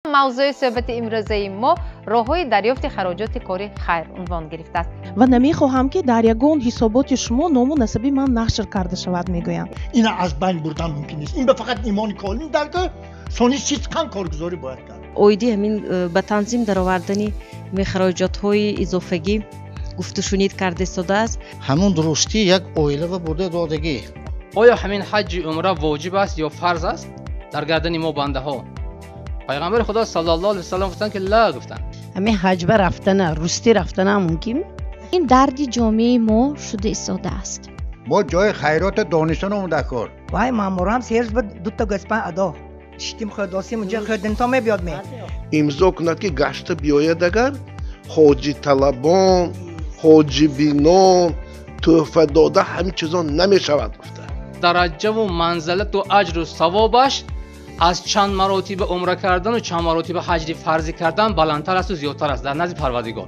موضوع صحبت امروزه ما راههای دریافت خراجات کار خیر عنوان گرفته است و نمیخواهم که در یگان حسابات شما نام و نسب من نشر کرده شود میگویند. این از بین بردن ممکن نیست. این به فقط ایمان کامل درگاه سونی چیزکن کارگزاری باید کرد. اویدی همین به تنظیم درآوردن خراجات های اضافگی گفته شنید کرده شده است. همون درستی یک اویله و برده دادگی. آیا همین حج عمره واجب است یا فرض است در گردن ما بنده ها؟ پیغمبر خدا صلی الله علیه و سلم گفتن که لا گفتن. همین حج به رفتن راستی رفتن ممکن؟ این دردی جامعه ما شده ایستاده است. ما جای خیرات دانشان اومده کار. وای مامور هم سیرز بود دو تا گسپن ادا. شتیم خود داسی منجا خودن تا می بیاد می. امضا کند که گشت بیاید اگر حاجی طلبان، حاجی بینان، تحفه داده همین چیزا نمی شود گفته. درجه و منزلت و اجر و ثوابش از چند مراتب عمره کردن و چند مراتب حج فرضی کردن بلندتر است و زیادتر است در نزد پروردگار.